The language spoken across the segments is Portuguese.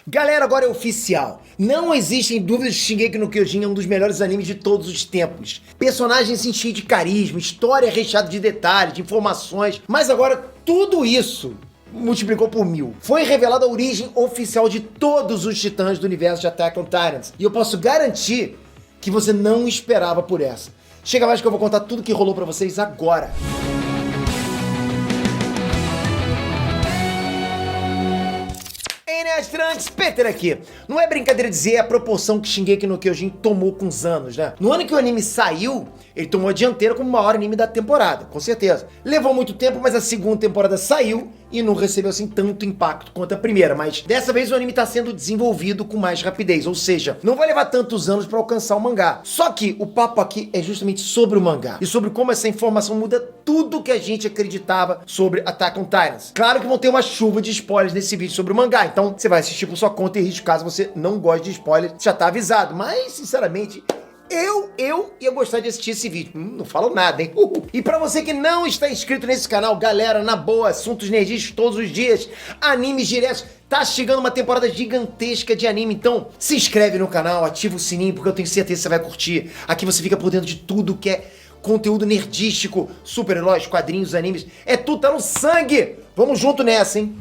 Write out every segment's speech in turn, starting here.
Galera, agora é oficial. Não existem dúvidas que Shingeki no Kyojin é um dos melhores animes de todos os tempos. Personagens cheios de carisma, história recheada de detalhes, de informações. Mas agora tudo isso multiplicou por 1000. Foi revelada a origem oficial de todos os titãs do universo de Attack on Titans. E eu posso garantir que você não esperava por essa. Chega mais que eu vou contar tudo que rolou pra vocês agora. Trunks, Peter aqui. Não é brincadeira dizer a proporção que Shingeki no Kyojin tomou com os anos, né? No ano que o anime saiu, ele tomou a dianteira como o maior anime da temporada, com certeza. Levou muito tempo, mas a segunda temporada saiu e não recebeu assim tanto impacto quanto a primeira, mas dessa vez o anime tá sendo desenvolvido com mais rapidez, ou seja, não vai levar tantos anos pra alcançar o mangá. Só que o papo aqui é justamente sobre o mangá e sobre como essa informação muda tudo que a gente acreditava sobre Attack on Titans. Claro que vão ter uma chuva de spoilers nesse vídeo sobre o mangá, então você vai assistir por sua conta e risco caso você não goste de spoilers, já tá avisado, mas sinceramente eu ia gostar de assistir esse vídeo. Não falo nada, hein? E pra você que não está inscrito nesse canal, galera, na boa, assuntos nerdistas todos os dias, animes diretos, tá chegando uma temporada gigantesca de anime, então se inscreve no canal, ativa o sininho, porque eu tenho certeza que você vai curtir. Aqui você fica por dentro de tudo que é conteúdo nerdístico, super-heróis, quadrinhos, animes, é tudo, tá no sangue! Vamos junto nessa, hein?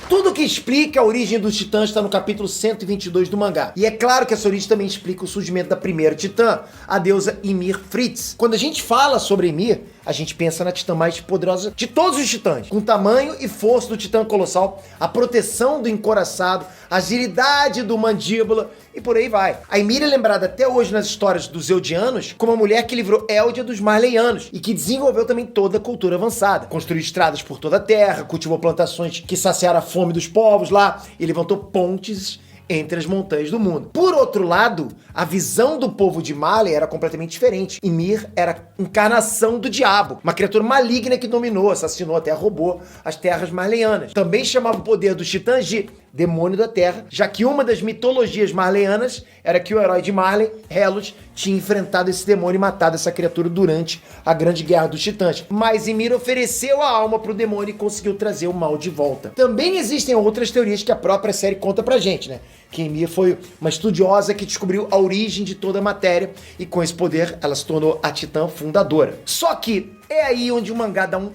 Tudo que explica a origem dos titãs está no capítulo 122 do mangá. E é claro que essa origem também explica o surgimento da primeira titã, a deusa Ymir Fritz. Quando a gente fala sobre Ymir, a gente pensa na titã mais poderosa de todos os titãs, com o tamanho e força do titã colossal, a proteção do encoraçado, a agilidade do mandíbula e por aí vai. A Ymir é lembrada até hoje nas histórias dos Eldianos como a mulher que livrou Eldia dos Marleyanos e que desenvolveu também toda a cultura avançada. Construiu estradas por toda a terra, cultivou plantações que saciaram a fome dos povos lá e levantou pontes entre as montanhas do mundo. Por outro lado, a visão do povo de Marley era completamente diferente. Ymir era a encarnação do diabo, uma criatura maligna que dominou, assassinou, até roubou as terras marleyanas. Também chamava o poder dos titãs de demônio da terra, já que uma das mitologias marleyanas era que o herói de Marley, Helos, tinha enfrentado esse demônio e matado essa criatura durante a grande guerra dos titãs. Mas Ymir ofereceu a alma pro demônio e conseguiu trazer o mal de volta. Também existem outras teorias que a própria série conta pra gente, né? Que Ymir foi uma estudiosa que descobriu a origem de toda a matéria e com esse poder ela se tornou a titã fundadora. Só que é aí onde o mangá dá um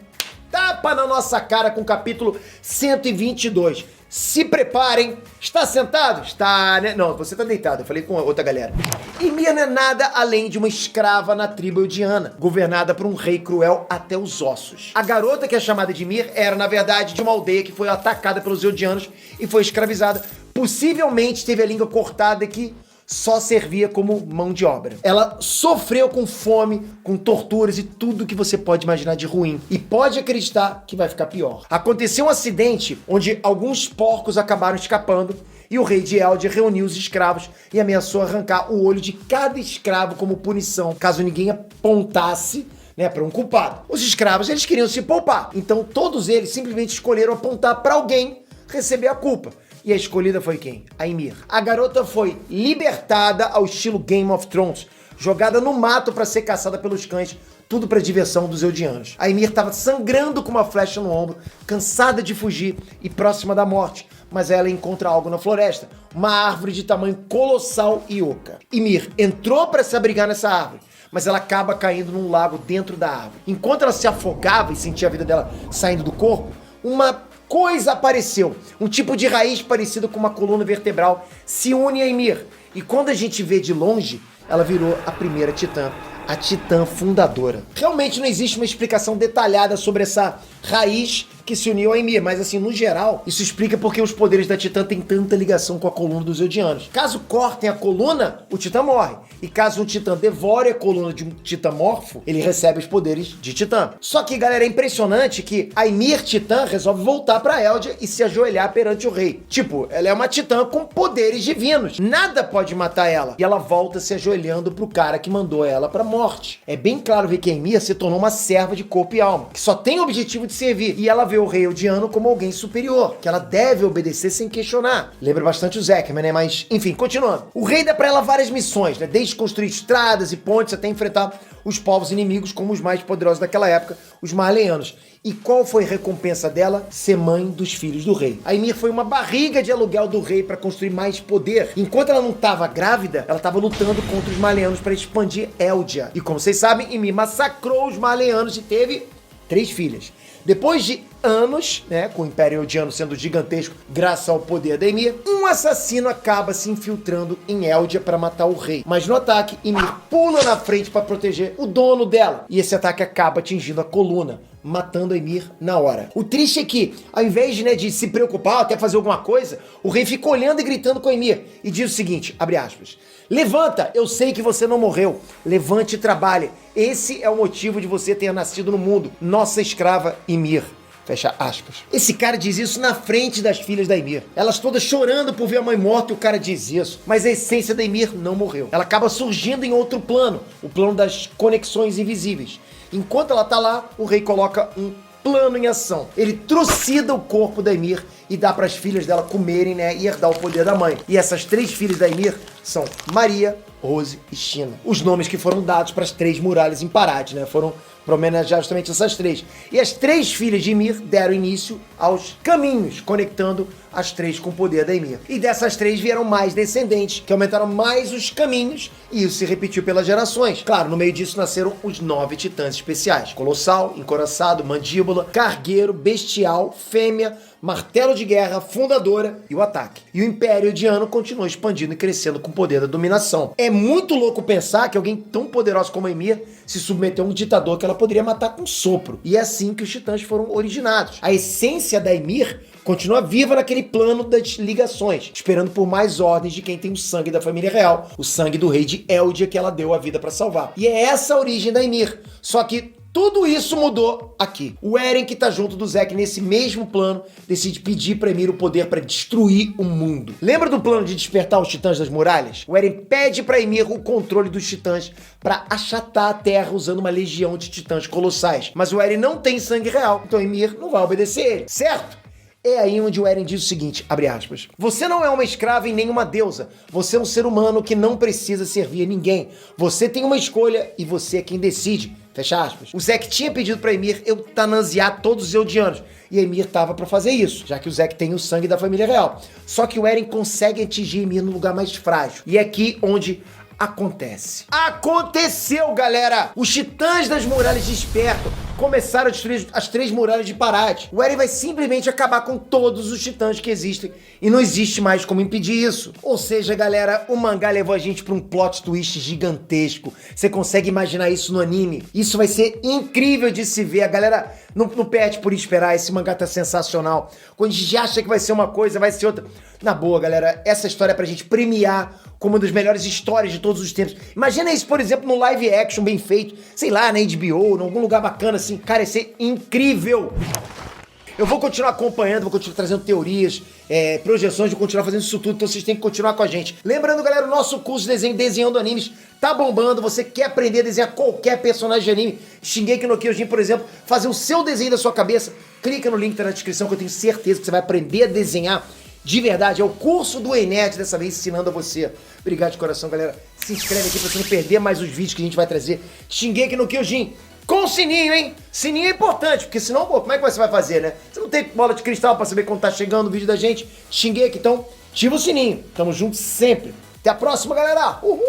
tapa na nossa cara com o capítulo 122. Se preparem. Está sentado? Está, né? Não, você tá deitado. Eu falei com outra galera. Ymir não é nada além de uma escrava na tribo Eldiana, governada por um rei cruel até os ossos. A garota que é chamada de Ymir era, na verdade, de uma aldeia que foi atacada pelos Eldianos e foi escravizada. Possivelmente teve a língua cortada que só servia como mão de obra. Ela sofreu com fome, com torturas e tudo que você pode imaginar de ruim. E pode acreditar que vai ficar pior. Aconteceu um acidente onde alguns porcos acabaram escapando e o rei de Eldia reuniu os escravos e ameaçou arrancar o olho de cada escravo como punição, caso ninguém apontasse, né, para um culpado. Os escravos, eles queriam se poupar. Então todos eles simplesmente escolheram apontar para alguém receber a culpa. E a escolhida foi quem? A Ymir. A garota foi libertada ao estilo Game of Thrones, jogada no mato para ser caçada pelos cães, tudo para diversão dos Eldianos. A Ymir estava sangrando com uma flecha no ombro, cansada de fugir e próxima da morte, mas ela encontra algo na floresta, uma árvore de tamanho colossal e oca. Ymir entrou para se abrigar nessa árvore, mas ela acaba caindo num lago dentro da árvore. Enquanto ela se afogava e sentia a vida dela saindo do corpo, uma coisa apareceu, um tipo de raiz parecido com uma coluna vertebral se une a Ymir, e quando a gente vê de longe, ela virou a primeira titã, a titã fundadora. Realmente não existe uma explicação detalhada sobre essa raiz que se uniu a Ymir, mas assim, no geral, isso explica porque os poderes da titã têm tanta ligação com a coluna dos Eldianos. Caso cortem a coluna, o titã morre. E caso um titã devore a coluna de um titã morfo, ele recebe os poderes de titã. Só que, galera, é impressionante que a Ymir titã resolve voltar pra Eldia e se ajoelhar perante o rei. Tipo, ela é uma titã com poderes divinos. Nada pode matar ela. E ela volta se ajoelhando pro cara que mandou ela pra morte. É bem claro ver que a Ymir se tornou uma serva de corpo e alma, que só tem o objetivo de servir. E ela vê o rei Eldiano como alguém superior, que ela deve obedecer sem questionar. Lembra bastante o Zekman, né? Mas, enfim, continuando. O rei dá pra ela várias missões, né? Desde construir estradas e pontes até enfrentar os povos inimigos como os mais poderosos daquela época, os Marleyanos. E qual foi a recompensa dela? Ser mãe dos filhos do rei. A Ymir foi uma barriga de aluguel do rei para construir mais poder. Enquanto ela não estava grávida, ela estava lutando contra os Marleyanos para expandir Eldia. E como vocês sabem, Ymir massacrou os Marleyanos e teve 3 filhas. Depois de anos, né, com o Império Eldiano sendo gigantesco graças ao poder da Ymir, um assassino acaba se infiltrando em Eldia para matar o rei. Mas no ataque, Ymir pula na frente para proteger o dono dela. E esse ataque acaba atingindo a coluna, matando a Ymir na hora. O triste é que, ao invés de, de se preocupar até fazer alguma coisa, o rei fica olhando e gritando com a Ymir e diz o seguinte, abre aspas, levanta, eu sei que você não morreu, levante e trabalhe. Esse é o motivo de você ter nascido no mundo, nossa escrava Ymir. Fecha aspas. Esse cara diz isso na frente das filhas da Ymir. Elas todas chorando por ver a mãe morta e o cara diz isso. Mas a essência da Ymir não morreu. Ela acaba surgindo em outro plano, o plano das conexões invisíveis. Enquanto ela tá lá, o rei coloca um plano em ação. Ele trucida o corpo da Ymir e dá para as filhas dela comerem, né, e herdar o poder da mãe. E essas 3 filhas da Ymir são Maria, Rose e China. Os nomes que foram dados para as 3 muralhas em Parad, né, foram para homenagear justamente essas 3. E as 3 filhas de Ymir deram início aos caminhos, conectando as 3 com o poder da Ymir. E dessas 3 vieram mais descendentes, que aumentaram mais os caminhos, e isso se repetiu pelas gerações. Claro, no meio disso nasceram os 9 titãs especiais. Colossal, Encoraçado, Mandíbula, Cargueiro, Bestial, Fêmea, Martelo de Guerra, Fundadora e o Ataque. E o Império Eldiano continuou expandindo e crescendo com o poder da dominação. É muito louco pensar que alguém tão poderoso como a Ymir se submeteu a um ditador que ela poderia matar com um sopro. E é assim que os titãs foram originados. A essência da Ymir continua viva naquele plano das ligações, esperando por mais ordens de quem tem o sangue da família real, o sangue do rei de Eldia que ela deu a vida para salvar. E é essa a origem da Ymir. Só que tudo isso mudou aqui. O Eren, que tá junto do Zack nesse mesmo plano, decide pedir pra Ymir o poder para destruir o mundo. Lembra do plano de despertar os titãs das muralhas? O Eren pede pra Ymir o controle dos titãs para achatar a terra usando uma legião de titãs colossais. Mas o Eren não tem sangue real, então Ymir não vai obedecer ele, certo? É aí onde o Eren diz o seguinte, abre aspas, você não é uma escrava e nem uma deusa, você é um ser humano que não precisa servir a ninguém, você tem uma escolha e você é quem decide, fecha aspas. O Zack tinha pedido pra Ymir eutanasiar todos os Eldianos, e a Ymir tava pra fazer isso, já que o Zack tem o sangue da família real. Só que o Eren consegue atingir Ymir no lugar mais frágil, e é aqui onde acontece. Aconteceu, galera! Os titãs das muralhas despertam, começaram a destruir as 3 muralhas de Parad. O Eren vai simplesmente acabar com todos os titãs que existem e não existe mais como impedir isso. Ou seja, galera, o mangá levou a gente pra um plot twist gigantesco. Você consegue imaginar isso no anime? Isso vai ser incrível de se ver. A galera não perde por esperar. Esse mangá tá sensacional. Quando a gente acha que vai ser uma coisa, vai ser outra. Na boa, galera, essa história é pra gente premiar como uma das melhores histórias de todos os tempos. Imagina isso, por exemplo, num live action bem feito, sei lá, na HBO, em algum lugar bacana assim. Cara, ia ser incrível. Eu vou continuar acompanhando, vou continuar trazendo teorias, projeções, vou continuar fazendo isso tudo, então vocês têm que continuar com a gente. Lembrando, galera, o nosso curso de desenho Desenhando Animes tá bombando. Você quer aprender a desenhar qualquer personagem de anime, Shingeki no Kyojin, por exemplo, fazer o seu desenho da sua cabeça, clica no link que tá na descrição que eu tenho certeza que você vai aprender a desenhar de verdade. É o curso do Ei Nerd, dessa vez ensinando a você. Obrigado de coração, galera. Se inscreve aqui pra você não perder mais os vídeos que a gente vai trazer. Shingeki no Kyojin com sininho, hein? Sininho é importante, porque senão, pô, como é que você vai fazer, né? Você não tem bola de cristal pra saber quando tá chegando o vídeo da gente. Shingeki, então, ativa o sininho. Tamo junto sempre. Até a próxima, galera. Uhul!